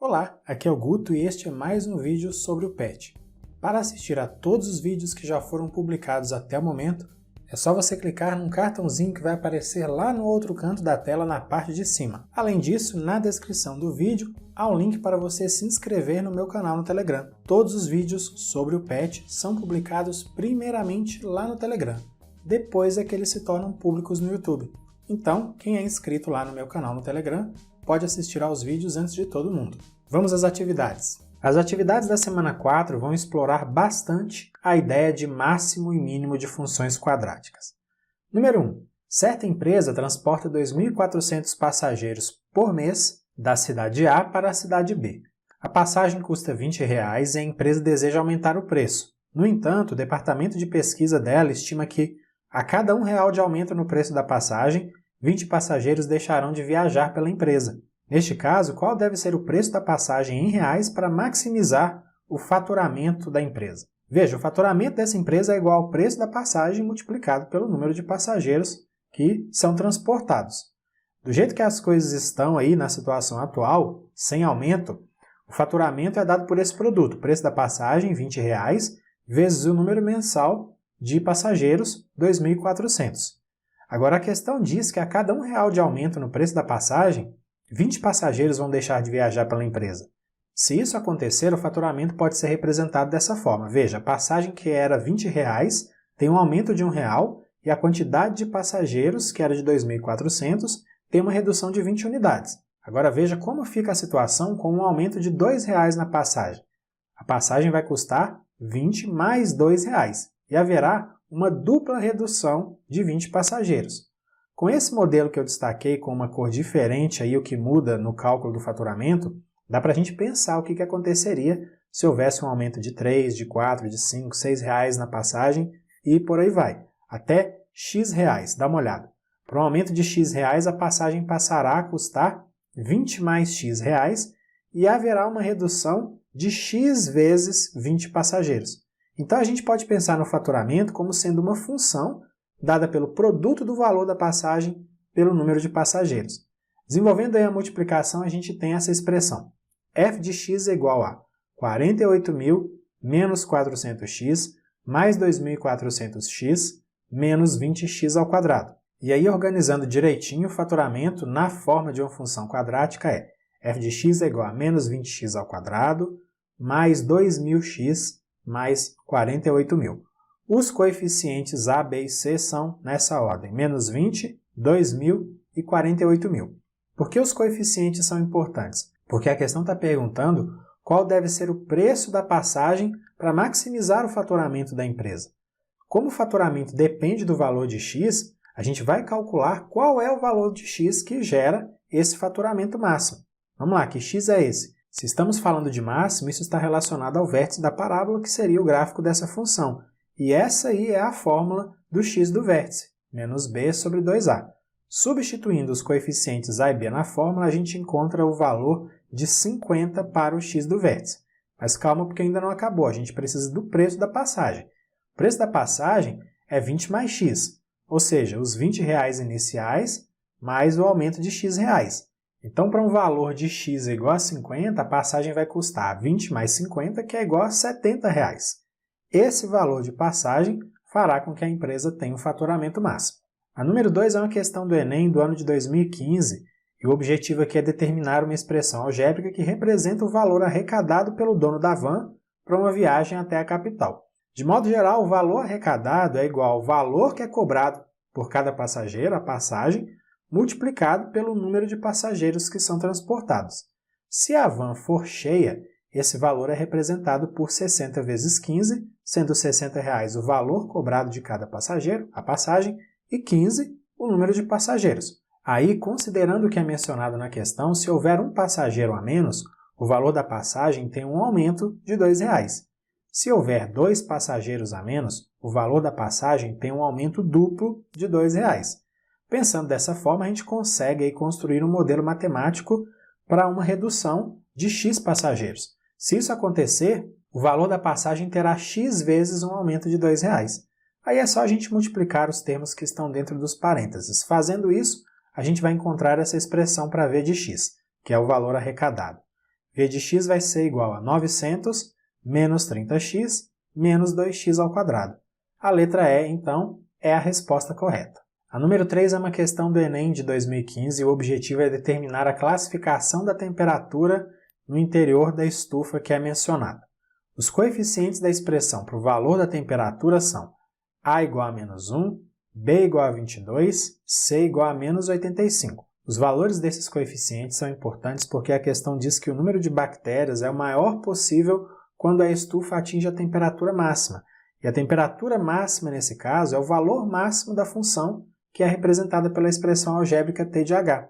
Olá, aqui é o Guto e este é mais um vídeo sobre o PET. Para assistir a todos os vídeos que já foram publicados até o momento, é só você clicar num cartãozinho que vai aparecer lá no outro canto da tela na parte de cima. Além disso, na descrição do vídeo há um link para você se inscrever no meu canal no Telegram. Todos os vídeos sobre o PET são publicados primeiramente lá no Telegram, depois é que eles se tornam públicos no YouTube. Então, quem é inscrito lá no meu canal no Telegram pode assistir aos vídeos antes de todo mundo. Vamos às atividades. As atividades da semana 4 vão explorar bastante a ideia de máximo e mínimo de funções quadráticas. Número 1. Certa empresa transporta 2.400 passageiros por mês da cidade A para a cidade B. A passagem custa R$20 e a empresa deseja aumentar o preço. No entanto, o departamento de pesquisa dela estima que, a cada R$1 de aumento no preço da passagem, 20 passageiros deixarão de viajar pela empresa. Neste caso, qual deve ser o preço da passagem em reais para maximizar o faturamento da empresa? Veja, o faturamento dessa empresa é igual ao preço da passagem multiplicado pelo número de passageiros que são transportados. Do jeito que as coisas estão aí na situação atual, sem aumento, o faturamento é dado por esse produto, o preço da passagem, R$20, vezes o número mensal de passageiros, 2.400. Agora, a questão diz que a cada R$1 de aumento no preço da passagem, 20 passageiros vão deixar de viajar pela empresa. Se isso acontecer, o faturamento pode ser representado dessa forma. Veja, a passagem que era R$20 tem um aumento de R$1 e a quantidade de passageiros, que era de 2.400, tem uma redução de 20 unidades. Agora veja como fica a situação com um aumento de R$2 na passagem. A passagem vai custar 20 mais R$2 e haverá uma dupla redução de 20 passageiros. Com esse modelo que eu destaquei com uma cor diferente, aí o que muda no cálculo do faturamento, dá para a gente pensar o que aconteceria se houvesse um aumento de 3, de 4, de 5, 6 reais na passagem e por aí vai, até X reais. Dá uma olhada. Para um aumento de X reais, a passagem passará a custar 20 mais X reais e haverá uma redução de X vezes 20 passageiros. Então, a gente pode pensar no faturamento como sendo uma função dada pelo produto do valor da passagem pelo número de passageiros. Desenvolvendo aí a multiplicação, a gente tem essa expressão. F de x é igual a 48.000 menos 400x mais 2.400x menos 20x ao quadrado. E aí, organizando direitinho, o faturamento na forma de uma função quadrática é f de x é igual a menos 20x ao quadrado mais 2.000x mais 48.000. Os coeficientes A, B e C são nessa ordem, menos 20, 2.000 e 48.000. Por que os coeficientes são importantes? Porque a questão está perguntando qual deve ser o preço da passagem para maximizar o faturamento da empresa. Como o faturamento depende do valor de x, a gente vai calcular qual é o valor de x que gera esse faturamento máximo. Vamos lá, que x é esse? Se estamos falando de máximo, isso está relacionado ao vértice da parábola, que seria o gráfico dessa função. E essa aí é a fórmula do x do vértice, menos b sobre 2a. Substituindo os coeficientes a e b na fórmula, a gente encontra o valor de 50 para o x do vértice. Mas calma, porque ainda não acabou, a gente precisa do preço da passagem. O preço da passagem é 20 mais x, ou seja, os R$20 iniciais mais o aumento de x reais. Então, para um valor de x igual a 50, a passagem vai custar 20 mais 50, que é igual a R$70. Esse valor de passagem fará com que a empresa tenha um faturamento máximo. A número 2 é uma questão do Enem do ano de 2015, e o objetivo aqui é determinar uma expressão algébrica que representa o valor arrecadado pelo dono da van para uma viagem até a capital. De modo geral, o valor arrecadado é igual ao valor que é cobrado por cada passageiro, a passagem, multiplicado pelo número de passageiros que são transportados. Se a van for cheia, esse valor é representado por 60 vezes 15, sendo R$60 o valor cobrado de cada passageiro, a passagem, e 15 o número de passageiros. Aí, considerando o que é mencionado na questão, se houver um passageiro a menos, o valor da passagem tem um aumento de R$2. Se houver 2 passageiros a menos, o valor da passagem tem um aumento duplo de R$2. Pensando dessa forma, a gente consegue aí construir um modelo matemático para uma redução de x passageiros. Se isso acontecer, o valor da passagem terá x vezes um aumento de R$2. Aí é só a gente multiplicar os termos que estão dentro dos parênteses. Fazendo isso, a gente vai encontrar essa expressão para v de x, que é o valor arrecadado. V de x vai ser igual a 900 menos 30x menos 2x ao quadrado. A letra E, então, é a resposta correta. A número 3 é uma questão do Enem de 2015 e o objetivo é determinar a classificação da temperatura no interior da estufa que é mencionada. Os coeficientes da expressão para o valor da temperatura são A igual a menos 1, B igual a 22, C igual a menos 85. Os valores desses coeficientes são importantes porque a questão diz que o número de bactérias é o maior possível quando a estufa atinge a temperatura máxima. E a temperatura máxima, nesse caso, é o valor máximo da função que é representada pela expressão algébrica t de h.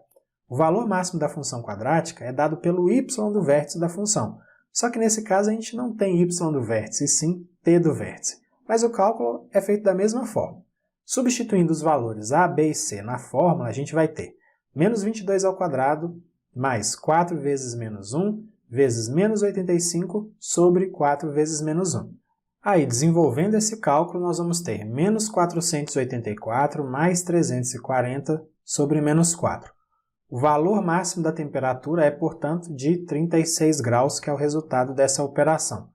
O valor máximo da função quadrática é dado pelo y do vértice da função. Só que nesse caso a gente não tem y do vértice, e sim t do vértice. Mas o cálculo é feito da mesma forma. Substituindo os valores a, b e c na fórmula, a gente vai ter menos 22 ao quadrado mais 4 vezes menos 1 vezes menos 85 sobre 4 vezes menos 1. Aí, desenvolvendo esse cálculo, nós vamos ter menos 484 mais 340 sobre menos 4. O valor máximo da temperatura é, portanto, de 36 graus, que é o resultado dessa operação.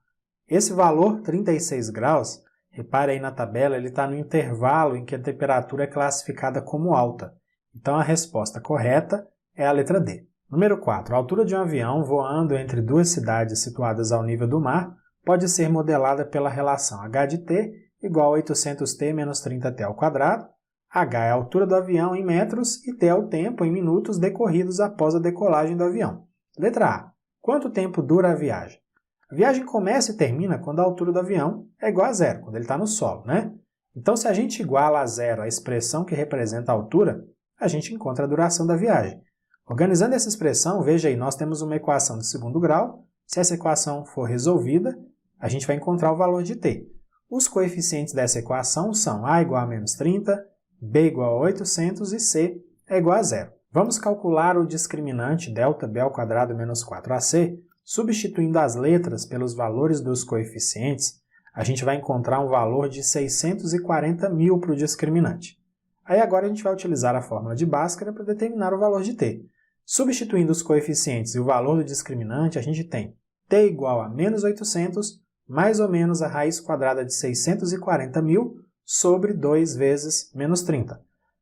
Esse valor, 36 graus, repare aí na tabela, ele está no intervalo em que a temperatura é classificada como alta. Então, a resposta correta é a letra D. Número 4. A altura de um avião voando entre duas cidades situadas ao nível do mar pode ser modelada pela relação h de t igual a 800t menos 30t ao quadrado. H é a altura do avião em metros e t é o tempo em minutos decorridos após a decolagem do avião. Letra A. Quanto tempo dura a viagem? A viagem começa e termina quando a altura do avião é igual a zero, quando ele está no solo, né? Então, se a gente iguala a zero a expressão que representa a altura, a gente encontra a duração da viagem. Organizando essa expressão, veja aí, nós temos uma equação de segundo grau. Se essa equação for resolvida, a gente vai encontrar o valor de t. Os coeficientes dessa equação são a igual a menos 30, b igual a 800 e c é igual a zero. Vamos calcular o discriminante ΔB ao quadrado menos 4ac. Substituindo as letras pelos valores dos coeficientes, a gente vai encontrar um valor de 640.000 para o discriminante. Aí agora a gente vai utilizar a fórmula de Bhaskara para determinar o valor de t. Substituindo os coeficientes e o valor do discriminante, a gente tem t igual a menos 800 mais ou menos a raiz quadrada de 640.000 sobre 2 vezes menos 30.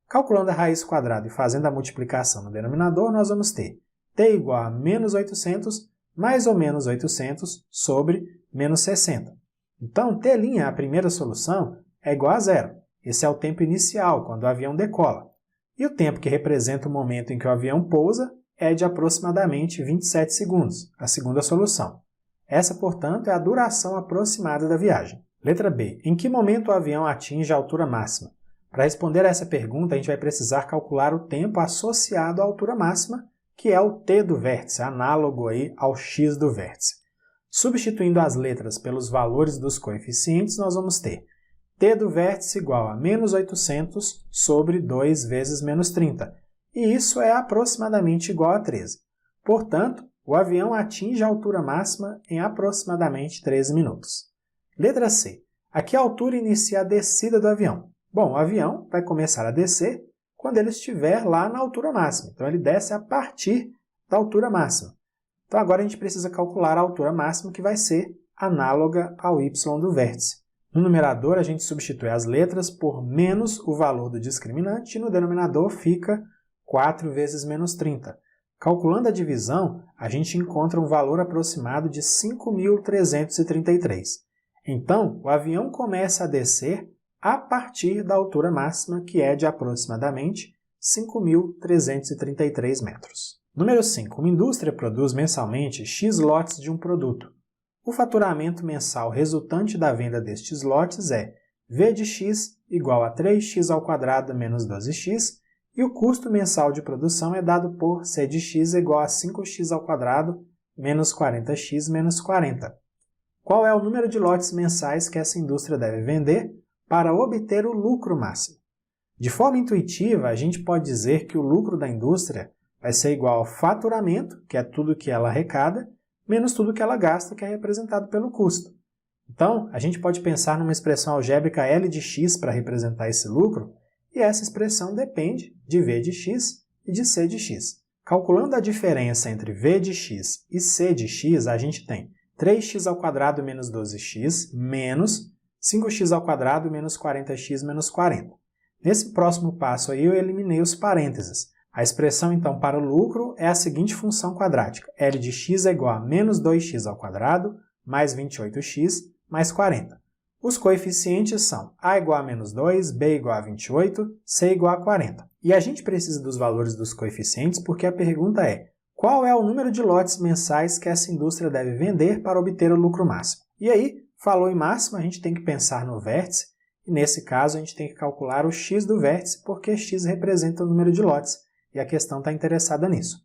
Calculando a raiz quadrada e fazendo a multiplicação no denominador, nós vamos ter t igual a menos 800 mais ou menos 800 sobre menos 60. Então, t', a primeira solução, é igual a zero. Esse é o tempo inicial, quando o avião decola. E o tempo que representa o momento em que o avião pousa é de aproximadamente 27 segundos, a segunda solução. Essa, portanto, é a duração aproximada da viagem. Letra B. Em que momento o avião atinge a altura máxima? Para responder a essa pergunta, a gente vai precisar calcular o tempo associado à altura máxima, que é o t do vértice, análogo aí ao x do vértice. Substituindo as letras pelos valores dos coeficientes, nós vamos ter t do vértice igual a menos 800 sobre 2 vezes menos 30, e isso é aproximadamente igual a 13. Portanto, o avião atinge a altura máxima em aproximadamente 13 minutos. Letra C. A que altura inicia a descida do avião? Bom, o avião vai começar a descer quando ele estiver lá na altura máxima. Então, ele desce a partir da altura máxima. Então, agora a gente precisa calcular a altura máxima, que vai ser análoga ao y do vértice. No numerador, a gente substitui as letras por menos o valor do discriminante e no denominador fica 4 vezes menos 30. Calculando a divisão, a gente encontra um valor aproximado de 5.333. Então, o avião começa a descer a partir da altura máxima, que é de aproximadamente 5.333 metros. Número 5. Uma indústria produz mensalmente X lotes de um produto. O faturamento mensal resultante da venda destes lotes é V de x igual a 3x ao quadrado menos 12x, e o custo mensal de produção é dado por C de x igual a 5x ao quadrado menos 40x menos 40. Qual é o número de lotes mensais que essa indústria deve vender para obter o lucro máximo? De forma intuitiva, a gente pode dizer que o lucro da indústria vai ser igual ao faturamento, que é tudo que ela arrecada, menos tudo que ela gasta, que é representado pelo custo. Então, a gente pode pensar numa expressão algébrica L de x para representar esse lucro, e essa expressão depende de V de x e de C de x. Calculando a diferença entre v de x e c de x, a gente tem 3x² menos 12x menos 5x² menos 40x menos 40. Nesse próximo passo aí eu eliminei os parênteses. A expressão então para o lucro é a seguinte função quadrática. L de x é igual a menos 2x² mais 28x mais 40. Os coeficientes são a igual a menos 2, b igual a 28, c igual a 40. E a gente precisa dos valores dos coeficientes porque a pergunta é: qual é o número de lotes mensais que essa indústria deve vender para obter o lucro máximo? E aí, falou em máximo, a gente tem que pensar no vértice, e nesse caso a gente tem que calcular o x do vértice porque x representa o número de lotes, e a questão está interessada nisso.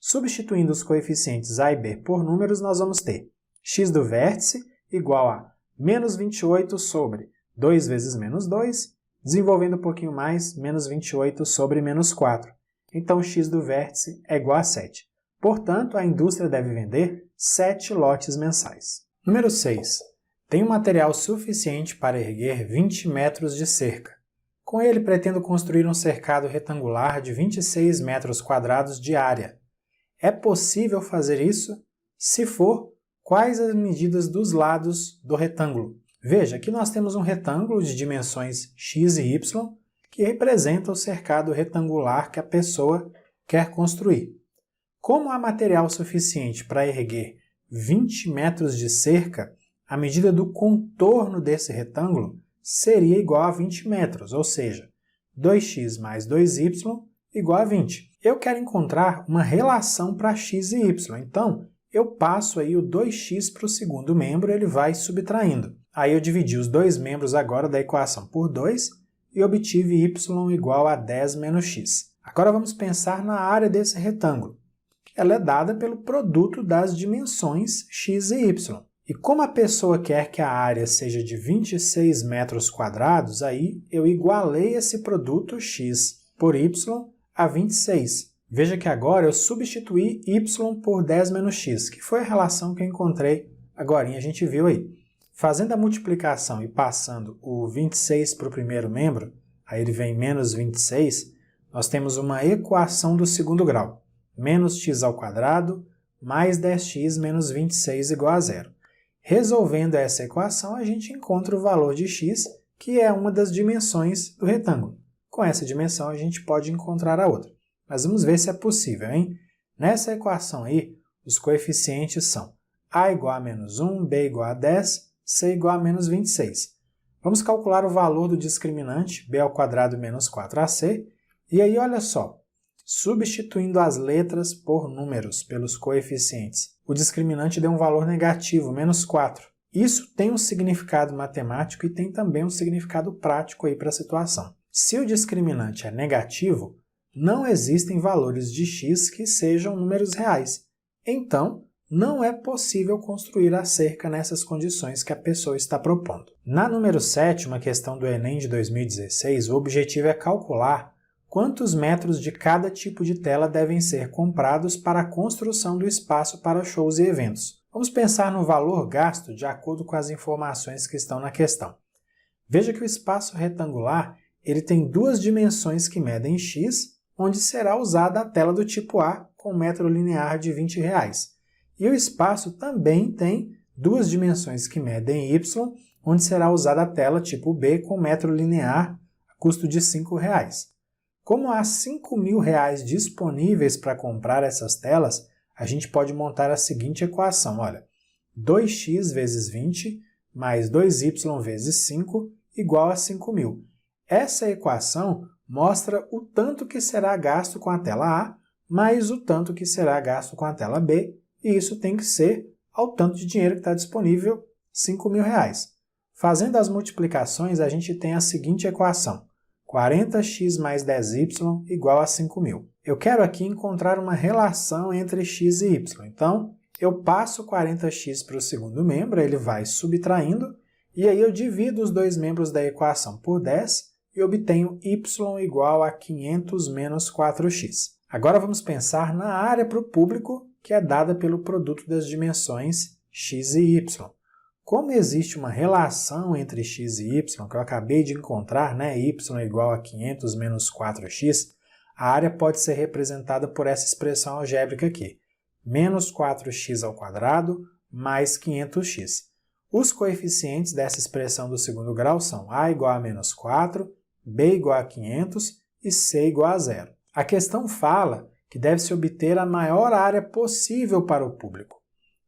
Substituindo os coeficientes a e b por números, nós vamos ter x do vértice igual a menos 28 sobre 2 vezes menos 2, desenvolvendo um pouquinho mais, menos 28 sobre menos 4. Então, x do vértice é igual a 7. Portanto, a indústria deve vender 7 lotes mensais. Número 6. Tenho material suficiente para erguer 20 metros de cerca. Com ele, pretendo construir um cercado retangular de 26 metros quadrados de área. É possível fazer isso? Se for, quais as medidas dos lados do retângulo? Veja, aqui nós temos um retângulo de dimensões x e y que representa o cercado retangular que a pessoa quer construir. Como há material suficiente para erguer 20 metros de cerca, a medida do contorno desse retângulo seria igual a 20 metros, ou seja, 2x mais 2y igual a 20. Eu quero encontrar uma relação para x e y, então eu passo aí o 2x para o segundo membro, ele vai subtraindo. Aí eu dividi os dois membros agora da equação por 2 e obtive y igual a 10 menos x. Agora vamos pensar na área desse retângulo. Ela é dada pelo produto das dimensões x e y. E como a pessoa quer que a área seja de 26 metros quadrados, aí eu igualei esse produto x por y a 26. Veja que agora eu substituí y por 10 menos x, que foi a relação que eu encontrei agora, a gente viu aí. Fazendo a multiplicação e passando o 26 para o primeiro membro, aí ele vem menos 26, nós temos uma equação do segundo grau. Menos x² mais 10x menos 26 igual a 0. Resolvendo essa equação, a gente encontra o valor de x, que é uma das dimensões do retângulo. Com essa dimensão, a gente pode encontrar a outra. Mas vamos ver se é possível, hein? Nessa equação aí, os coeficientes são a igual a menos 1, b igual a 10, c igual a menos 26. Vamos calcular o valor do discriminante, b² menos 4ac, e aí olha só, substituindo as letras por números pelos coeficientes, o discriminante deu um valor negativo, menos 4. Isso tem um significado matemático e tem também um significado prático aí para a situação. Se o discriminante é negativo, não existem valores de x que sejam números reais. Então, não é possível construir a cerca nessas condições que a pessoa está propondo. Na número 7, uma questão do Enem de 2016, o objetivo é calcular quantos metros de cada tipo de tela devem ser comprados para a construção do espaço para shows e eventos. Vamos pensar no valor gasto de acordo com as informações que estão na questão. Veja que o espaço retangular ele tem duas dimensões que medem x, onde será usada a tela do tipo A com metro linear de R$20. E o espaço também tem duas dimensões que medem y, onde será usada a tela tipo B com metro linear a custo de R$5. Como há R$5.000 disponíveis para comprar essas telas, a gente pode montar a seguinte equação, olha, 2x vezes 20 mais 2y vezes 5 igual a 5.000. Essa equação mostra o tanto que será gasto com a tela A mais o tanto que será gasto com a tela B, e isso tem que ser ao tanto de dinheiro que está disponível, R$5.000. Fazendo as multiplicações, a gente tem a seguinte equação, 40x mais 10y igual a 5.000. Eu quero aqui encontrar uma relação entre x e y, então eu passo 40x para o segundo membro, ele vai subtraindo, e aí eu divido os dois membros da equação por 10 e obtenho y igual a 500 menos 4x. Agora vamos pensar na área para o público, que é dada pelo produto das dimensões x e y. Como existe uma relação entre x e y, que eu acabei de encontrar, né, y igual a 500 menos 4x, a área pode ser representada por essa expressão algébrica aqui, menos 4x² mais 500x. Os coeficientes dessa expressão do segundo grau são a igual a menos 4, b igual a 500 e c igual a 0. A questão fala que deve-se obter a maior área possível para o público.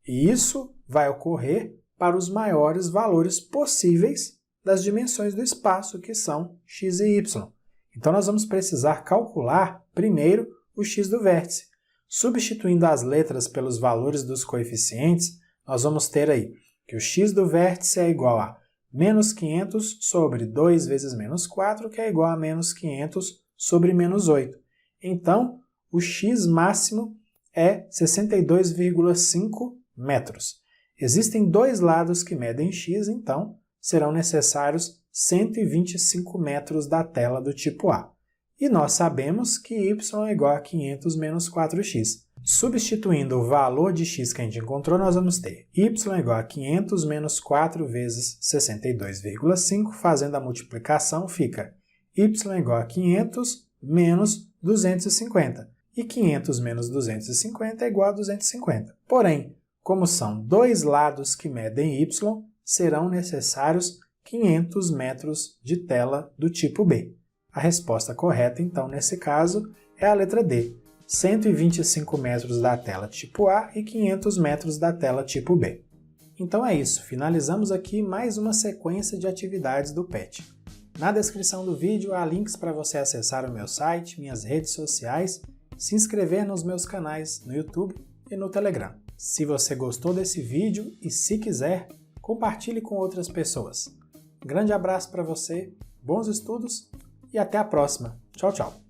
E isso vai ocorrer para os maiores valores possíveis das dimensões do espaço, que são x e y. Então nós vamos precisar calcular primeiro o x do vértice. Substituindo as letras pelos valores dos coeficientes, nós vamos ter aí que o x do vértice é igual a menos 500 sobre 2 vezes menos 4, que é igual a menos 500 sobre menos 8. Então, o x máximo é 62,5 metros. Existem dois lados que medem x, então serão necessários 125 metros da tela do tipo A. E nós sabemos que y é igual a 500 menos 4x. Substituindo o valor de x que a gente encontrou, nós vamos ter y é igual a 500 menos 4 vezes 62,5, fazendo a multiplicação fica y é igual a 500 menos 250. E 500 menos 250 é igual a 250. Porém, como são dois lados que medem y, serão necessários 500 metros de tela do tipo B. A resposta correta, então, nesse caso, é a letra D. 125 metros da tela tipo A e 500 metros da tela tipo B. Então é isso, finalizamos aqui mais uma sequência de atividades do PET. Na descrição do vídeo há links para você acessar o meu site, minhas redes sociais, se inscrever nos meus canais no YouTube e no Telegram. Se você gostou desse vídeo e se quiser, compartilhe com outras pessoas. Grande abraço para você, bons estudos e até a próxima. Tchau, tchau!